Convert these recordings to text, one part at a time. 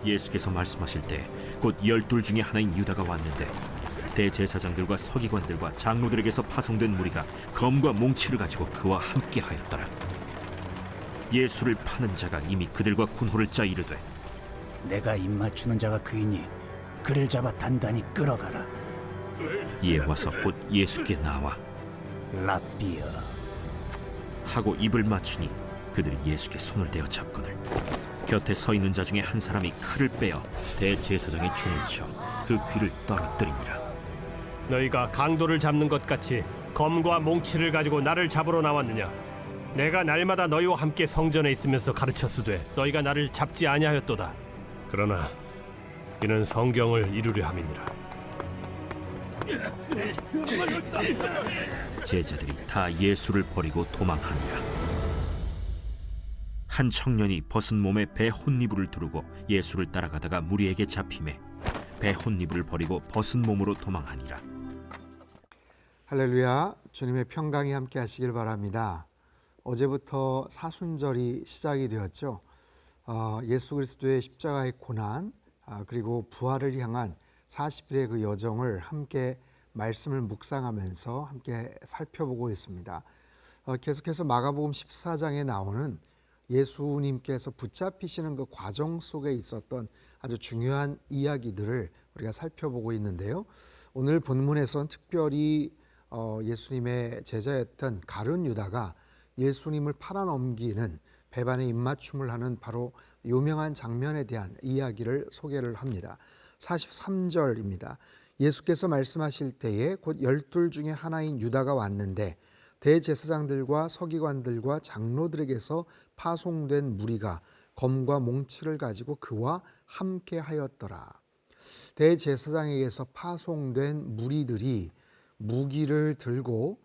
예수께서 말씀하실 때 곧 12 중에 하나인 유다가 왔는데 대제사장들과 서기관들과 장로들에게서 파송된 무리가 검과 몽치를 가지고 그와 함께하였더라. 예수를 파는 자가 이미 그들과 군호를 짜 이르되 내가 입맞추는 자가 그이니 그를 잡아 단단히 끌어가라. 이에 와서 곧 예수께 나와 랍비여. 하고 입을 맞추니 그들이 예수께 손을 대어 잡거늘 곁에 서 있는 자 중에 한 사람이 칼을 빼어 대제사장의 총을 쳐 그 귀를 떨어뜨리니라. 너희가 강도를 잡는 것 같이 검과 몽치를 가지고 나를 잡으러 나왔느냐? 내가 날마다 너희와 함께 성전에 있으면서 가르쳤으되 너희가 나를 잡지 아니하였도다. 그러나 이는 성경을 이루려 함이니라. 제자들이 다 예수를 버리고 도망하니라. 한 청년이 벗은 몸에 배 혼니부를 두르고 예수를 따라가다가 무리에게 잡히매 배 혼니부를 버리고 벗은 몸으로 도망하니라. 할렐루야, 주님의 평강이 함께 하시길 바랍니다. 어제부터 사순절이 시작이 되었죠. 예수 그리스도의 십자가의 고난 그리고 부활을 향한 40일의 그 여정을 함께 말씀을 묵상하면서 함께 살펴보고 있습니다. 계속해서 마가복음 14장에 나오는 예수님께서 붙잡히시는 그 과정 속에 있었던 아주 중요한 이야기들을 우리가 살펴보고 있는데요. 오늘 본문에서는 특별히 예수님의 제자였던 가룟 유다가 예수님을 팔아넘기는 배반의 입맞춤을 하는 바로 유명한 장면에 대한 이야기를 소개를 합니다. 43절입니다. 예수께서 말씀하실 때에 곧 12 중에 하나인 유다가 왔는데 대제사장들과 서기관들과 장로들에게서 파송된 무리가 검과 몽치를 가지고 그와 함께 하였더라. 대제사장에게서 파송된 무리들이 무기를 들고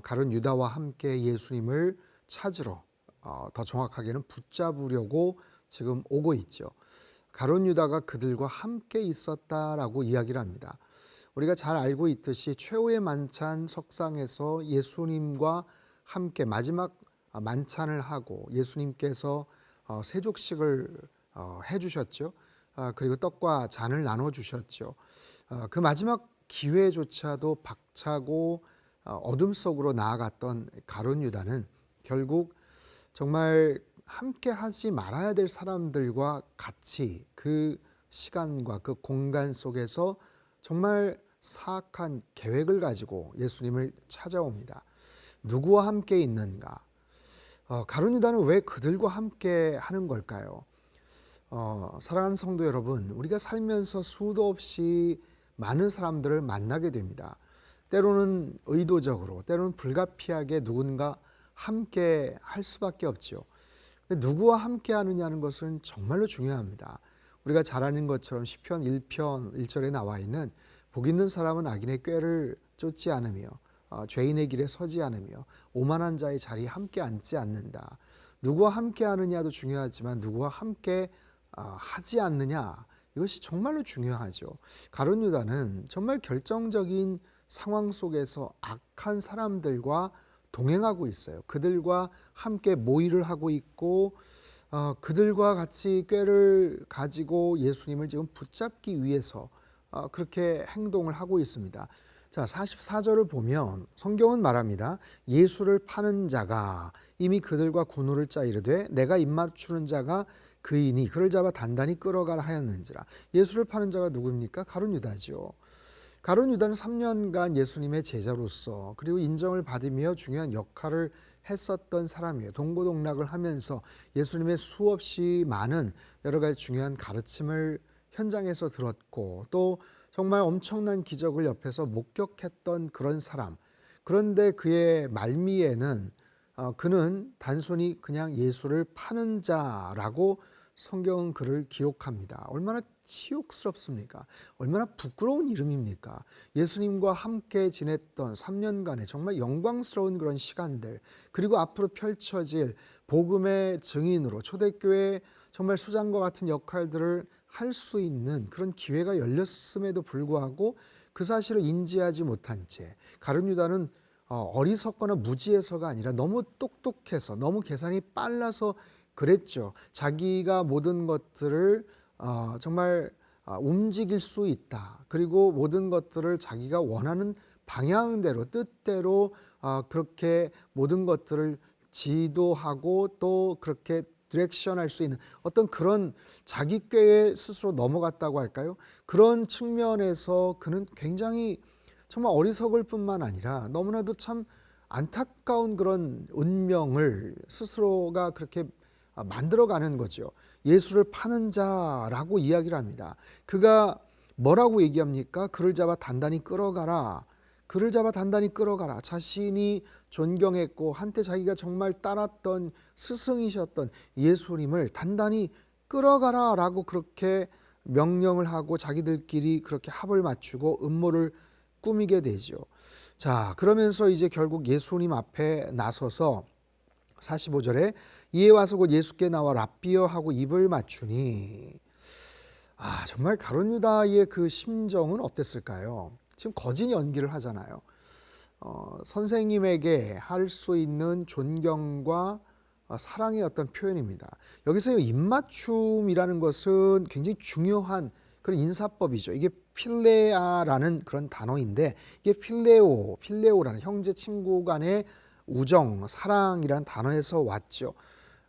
가룟 유다와 함께 예수님을 찾으러 더 정확하게는 붙잡으려고 지금 오고 있죠. 가룟 유다가 그들과 함께 있었다라고 이야기를 합니다. 우리가 잘 알고 있듯이 최후의 만찬 석상에서 예수님과 함께 마지막 만찬을 하고 예수님께서 세족식을 해주셨죠. 그리고 떡과 잔을 나눠주셨죠. 그 마지막 기회조차도 박차고 어둠 속으로 나아갔던 가룟 유다는 결국 정말 함께 하지 말아야 될 사람들과 같이 그 시간과 그 공간 속에서 정말 사악한 계획을 가지고 예수님을 찾아옵니다. 누구와 함께 있는가? 가룟 유다는 왜 그들과 함께 하는 걸까요? 사랑하는 성도 여러분, 우리가 살면서 수도 없이 많은 사람들을 만나게 됩니다. 때로는 의도적으로, 때로는 불가피하게 누군가 함께 할 수밖에 없죠. 근데 누구와 함께 하느냐는 것은 정말로 중요합니다. 우리가 잘 아는 것처럼 시편 1편 1절에 나와 있는 복 있는 사람은 악인의 꾀를 쫓지 않으며 죄인의 길에 서지 않으며 오만한 자의 자리에 함께 앉지 않는다. 누구와 함께 하느냐도 중요하지만 누구와 함께 하지 않느냐, 이것이 정말로 중요하죠. 가룟 유다는 정말 결정적인 상황 속에서 악한 사람들과 동행하고 있어요. 그들과 함께 모의를 하고 있고 그들과 같이 꾀를 가지고 예수님을 지금 붙잡기 위해서 그렇게 행동을 하고 있습니다. 자, 44절을 보면 성경은 말합니다. 예수를 파는 자가 이미 그들과 군호를 짜 이르되 내가 입맞추는 자가 그이니 그를 잡아 단단히 끌어가라 하였는지라. 예수를 파는 자가 누구입니까? 가룟 유다죠. 가룟 유다는 3년간 예수님의 제자로서 그리고 인정을 받으며 중요한 역할을 했었던 사람이에요. 동고동락을 하면서 예수님의 수없이 많은 여러 가지 중요한 가르침을 현장에서 들었고 또 정말 엄청난 기적을 옆에서 목격했던 그런 사람. 그런데 그의 말미에는 그는 단순히 그냥 예수를 파는 자라고 성경은 그를 기록합니다. 얼마나 치욕스럽습니까? 얼마나 부끄러운 이름입니까? 예수님과 함께 지냈던 3년간의 정말 영광스러운 그런 시간들, 그리고 앞으로 펼쳐질 복음의 증인으로 초대교회 정말 수장과 같은 역할들을 할 수 있는 그런 기회가 열렸음에도 불구하고 그 사실을 인지하지 못한 채 가룟 유다는 어리석거나 무지해서가 아니라 너무 똑똑해서 너무 계산이 빨라서 그랬죠. 자기가 모든 것들을 정말 움직일 수 있다. 그리고 모든 것들을 자기가 원하는 방향대로 뜻대로 그렇게 모든 것들을 지도하고 또 그렇게 디렉션할 수 있는 어떤 그런 자기 꾀에 스스로 넘어갔다고 할까요? 그런 측면에서 그는 굉장히 정말 어리석을 뿐만 아니라 너무나도 참 안타까운 그런 운명을 스스로가 그렇게 만들어가는 거죠. 예수를 파는 자라고 이야기를 합니다. 그가 뭐라고 얘기합니까? 그를 잡아 단단히 끌어가라. 그를 잡아 단단히 끌어가라. 자신이 존경했고 한때 자기가 정말 따랐던 스승이셨던 예수님을 단단히 끌어가라 라고 그렇게 명령을 하고 자기들끼리 그렇게 합을 맞추고 음모를 꾸미게 되죠. 자, 그러면서 이제 결국 예수님 앞에 나서서 45절에 이에 와서 곧 예수께 나와 랍비여 하고 입을 맞추니 정말 가룟 유다의 그 심정은 어땠을까요? 지금 거짓 연기를 하잖아요. 선생님에게 할 수 있는 존경과 사랑의 어떤 표현입니다. 여기서 입맞춤이라는 것은 굉장히 중요한 그런 인사법이죠. 이게 필레아라는 그런 단어인데 이게 필레오라는 형제 친구 간의 우정, 사랑이라는 단어에서 왔죠.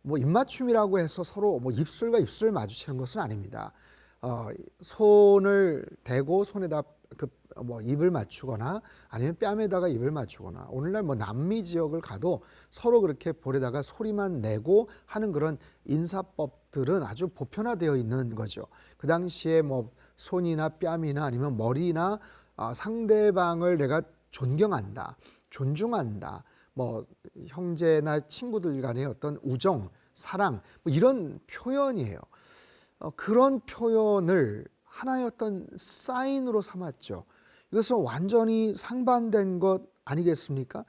뭐 입맞춤이라고 해서 서로 뭐 입술과 입술을 마주치는 것은 아닙니다. 손을 대고 손에다 뭐 입을 맞추거나 아니면 뺨에다가 입을 맞추거나 오늘날 뭐 남미 지역을 가도 서로 그렇게 볼에다가 소리만 내고 하는 그런 인사법들은 아주 보편화되어 있는 거죠. 그 당시에 뭐 손이나 뺨이나 아니면 머리나 상대방을 내가 존경한다, 존중한다, 뭐 형제나 친구들 간의 어떤 우정, 사랑 뭐 이런 표현이에요. 그런 표현을 하나의 어떤 사인으로 삼았죠. 이것은 완전히 상반된 것 아니겠습니까?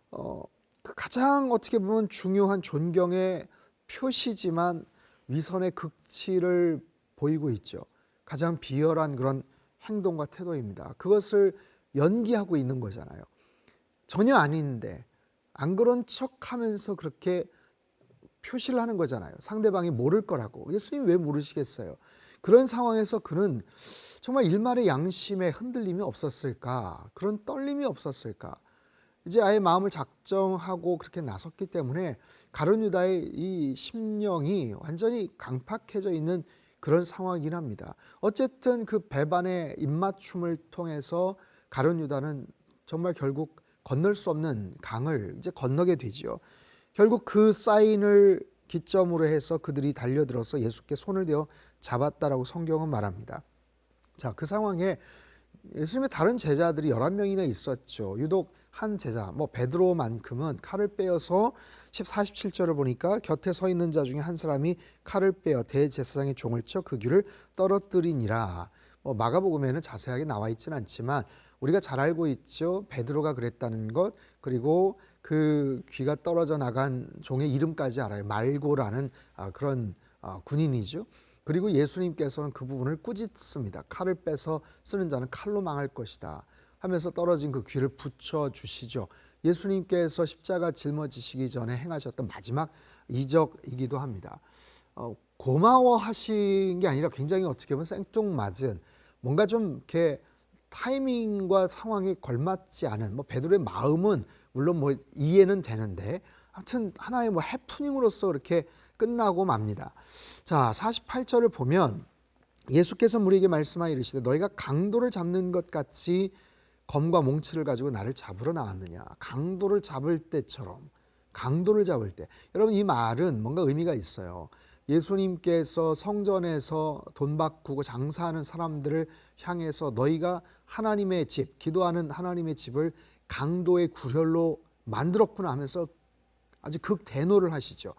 그 가장 어떻게 보면 중요한 존경의 표시지만 위선의 극치를 보이고 있죠. 가장 비열한 그런 행동과 태도입니다. 그것을 연기하고 있는 거잖아요. 전혀 아닌데 안 그런 척하면서 그렇게 표시를 하는 거잖아요. 상대방이 모를 거라고. 예수님 왜 모르시겠어요? 그런 상황에서 그는 정말 일말의 양심에 흔들림이 없었을까? 그런 떨림이 없었을까? 이제 아예 마음을 작정하고 그렇게 나섰기 때문에 가룟 유다의 이 심령이 완전히 강팍해져 있는 그런 상황이긴 합니다. 어쨌든 그 배반의 입맞춤을 통해서 가룟 유다는 정말 결국 건널 수 없는 강을 이제 건너게 되죠. 결국 그 사인을 기점으로 해서 그들이 달려들어서 예수께 손을 대어 잡았다라고 성경은 말합니다. 자, 그 상황에 예수님의 다른 제자들이 11명이나 있었죠. 유독 한 제자, 뭐 베드로만큼은 칼을 빼어서 47절을 보니까 곁에 서 있는 자 중에 한 사람이 칼을 빼어 대제사장의 종을 쳐 그 귀를 떨어뜨리니라. 뭐 마가복음에는 자세하게 나와 있지는 않지만 우리가 잘 알고 있죠. 베드로가 그랬다는 것, 그리고 그 귀가 떨어져 나간 종의 이름까지 알아요. 말고라는 그런 군인이죠. 그리고 예수님께서는 그 부분을 꾸짖습니다. 칼을 빼서 쓰는 자는 칼로 망할 것이다 하면서 떨어진 그 귀를 붙여주시죠. 예수님께서 십자가 짊어지시기 전에 행하셨던 마지막 이적이기도 합니다. 고마워하신 게 아니라 굉장히 어떻게 보면 생뚱맞은 뭔가 좀 이렇게 타이밍과 상황에 걸맞지 않은 뭐 베드로의 마음은 물론 뭐 이해는 되는데 하여튼 하나의 뭐 해프닝으로서 이렇게 끝나고 맙니다. 자, 48절을 보면 예수께서 무리에게 말씀하여 이르시되 너희가 강도를 잡는 것 같이 검과 몽치를 가지고 나를 잡으러 나왔느냐. 강도를 잡을 때처럼, 강도를 잡을 때. 여러분 이 말은 뭔가 의미가 있어요. 예수님께서 성전에서 돈 바꾸고 장사하는 사람들을 향해서 너희가 하나님의 집, 기도하는 하나님의 집을 강도의 구렬로 만들었구나 하면서 아주 극대노를 하시죠.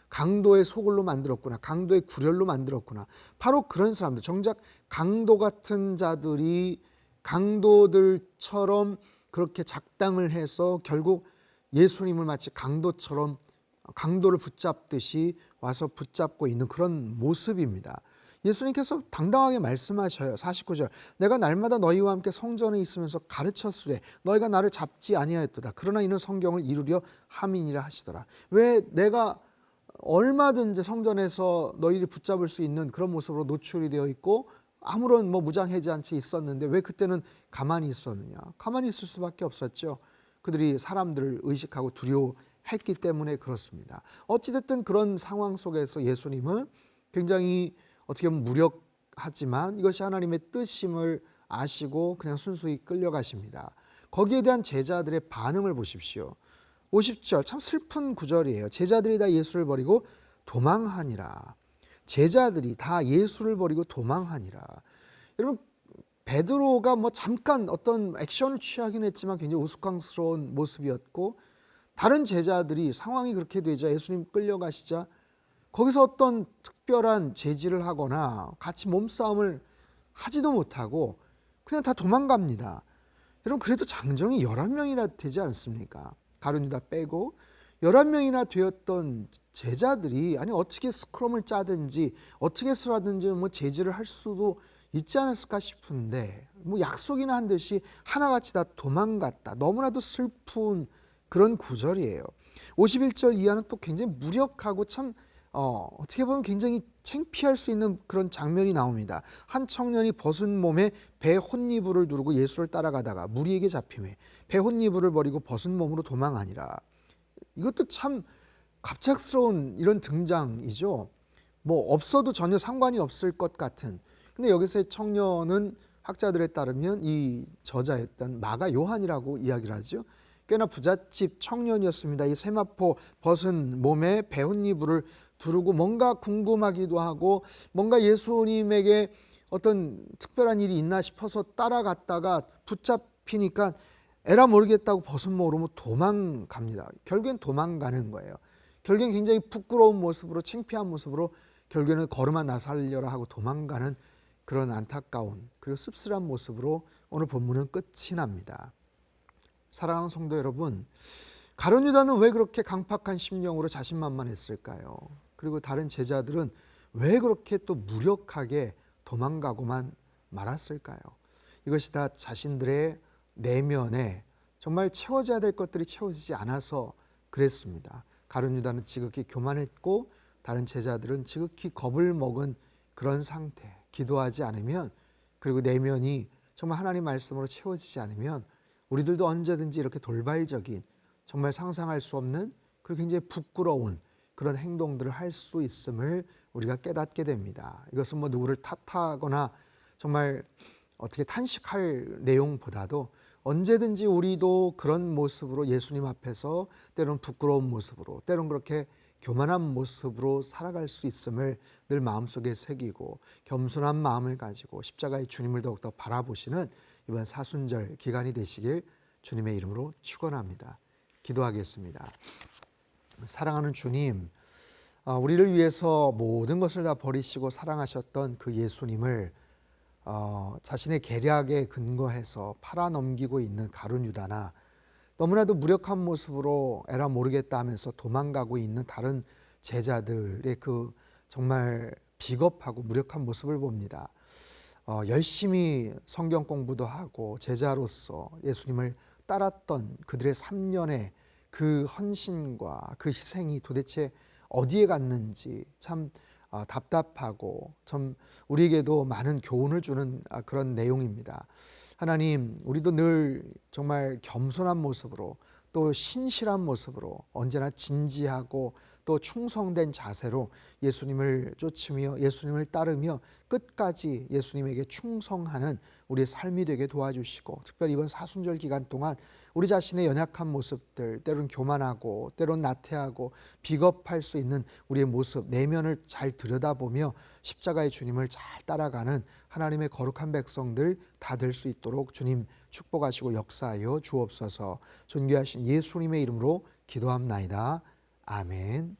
강도의 소굴로 만들었구나, 강도의 구렬로 만들었구나. 바로 그런 사람들, 정작 강도 같은 자들이 강도들처럼 그렇게 작당을 해서 결국 예수님을 마치 강도처럼 강도를 붙잡듯이 와서 붙잡고 있는 그런 모습입니다. 예수님께서 당당하게 말씀하셔요. 49절 내가 날마다 너희와 함께 성전에 있으면서 가르쳤으되 너희가 나를 잡지 아니하였도다. 그러나 이는 성경을 이루려 함이니라 하시더라. 왜 내가 얼마든지 성전에서 너희를 붙잡을 수 있는 그런 모습으로 노출이 되어 있고 아무런 무장해제한 채 있었는데 왜 그때는 가만히 있었느냐? 가만히 있을 수밖에 없었죠. 그들이 사람들을 의식하고 두려워했기 때문에 그렇습니다. 어찌됐든 그런 상황 속에서 예수님은 굉장히 어떻게 보면 무력하지만 이것이 하나님의 뜻임을 아시고 그냥 순수히 끌려가십니다. 거기에 대한 제자들의 반응을 보십시오. 50절 참 슬픈 구절이에요. 제자들이 다 예수를 버리고 도망하니라. 제자들이 다 예수를 버리고 도망하니라. 여러분 베드로가 잠깐 어떤 액션을 취하긴 했지만 굉장히 우스꽝스러운 모습이었고 다른 제자들이 상황이 그렇게 되자 예수님 끌려가시자 거기서 어떤 특별한 제지를 하거나 같이 몸싸움을 하지도 못하고 그냥 다 도망갑니다. 여러분 그래도 장정이 11명이나 되지 않습니까? 가룟 유다 빼고 11명이나 되었던 제자들이 아니 어떻게 스크럼을 짜든지 어떻게 해서라든지 제지를 할 수도 있지 않았을까 싶은데 약속이나 한 듯이 하나같이 다 도망갔다. 너무나도 슬픈 그런 구절이에요. 51절 이하는 또 굉장히 무력하고 참 어떻게 보면 굉장히 창피할 수 있는 그런 장면이 나옵니다. 한 청년이 벗은 몸에 배 혼니부를 두르고 예수를 따라가다가 무리에게 잡히매 배 혼니부를 버리고 벗은 몸으로 도망하니라. 이것도 참 갑작스러운 이런 등장이죠. 없어도 전혀 상관이 없을 것 같은. 근데 여기서의 청년은 학자들에 따르면 이 저자였던 마가 요한이라고 이야기를 하죠. 꽤나 부잣집 청년이었습니다. 이 세마포 벗은 몸에 배 혼니부를 두르고 뭔가 궁금하기도 하고 뭔가 예수님에게 어떤 특별한 일이 있나 싶어서 따라갔다가 붙잡히니까 에라 모르겠다고 벗은 몸으로 도망갑니다. 결국엔 도망가는 거예요. 결국엔 굉장히 부끄러운 모습으로 창피한 모습으로 결국에는 걸음아 나살려라 하고 도망가는 그런 안타까운 그리고 씁쓸한 모습으로 오늘 본문은 끝이 납니다. 사랑하는 성도 여러분, 가룟 유다는 왜 그렇게 강팍한 심령으로 자신만만했을까요? 그리고 다른 제자들은 왜 그렇게 또 무력하게 도망가고만 말았을까요? 이것이 다 자신들의 내면에 정말 채워져야 될 것들이 채워지지 않아서 그랬습니다. 가룟 유다는 지극히 교만했고 다른 제자들은 지극히 겁을 먹은 그런 상태. 기도하지 않으면 그리고 내면이 정말 하나님 말씀으로 채워지지 않으면 우리들도 언제든지 이렇게 돌발적인 정말 상상할 수 없는 그리고 굉장히 부끄러운 그런 행동들을 할 수 있음을 우리가 깨닫게 됩니다. 이것은 누구를 탓하거나 정말 어떻게 탄식할 내용보다도 언제든지 우리도 그런 모습으로 예수님 앞에서 때로는 부끄러운 모습으로 때로는 그렇게 교만한 모습으로 살아갈 수 있음을 늘 마음속에 새기고 겸손한 마음을 가지고 십자가의 주님을 더욱더 바라보시는 이번 사순절 기간이 되시길 주님의 이름으로 축원합니다. 기도하겠습니다. 사랑하는 주님, 우리를 위해서 모든 것을 다 버리시고 사랑하셨던 그 예수님을 자신의 계략에 근거해서 팔아넘기고 있는 가룟 유다나 너무나도 무력한 모습으로 에라 모르겠다 하면서 도망가고 있는 다른 제자들의 그 정말 비겁하고 무력한 모습을 봅니다. 열심히 성경 공부도 하고 제자로서 예수님을 따랐던 그들의 3년의 그 헌신과 그 희생이 도대체 어디에 갔는지 참 답답하고 참 우리에게도 많은 교훈을 주는 그런 내용입니다. 하나님, 우리도 늘 정말 겸손한 모습으로 또 신실한 모습으로 언제나 진지하고 또 충성된 자세로 예수님을 쫓으며 예수님을 따르며 끝까지 예수님에게 충성하는 우리의 삶이 되게 도와주시고 특별히 이번 사순절 기간 동안 우리 자신의 연약한 모습들 때로는 교만하고 때로는 나태하고 비겁할 수 있는 우리의 모습 내면을 잘 들여다보며 십자가의 주님을 잘 따라가는 하나님의 거룩한 백성들 다 될 수 있도록 주님 축복하시고 역사하여 주옵소서. 존귀하신 예수님의 이름으로 기도합나이다. 아멘.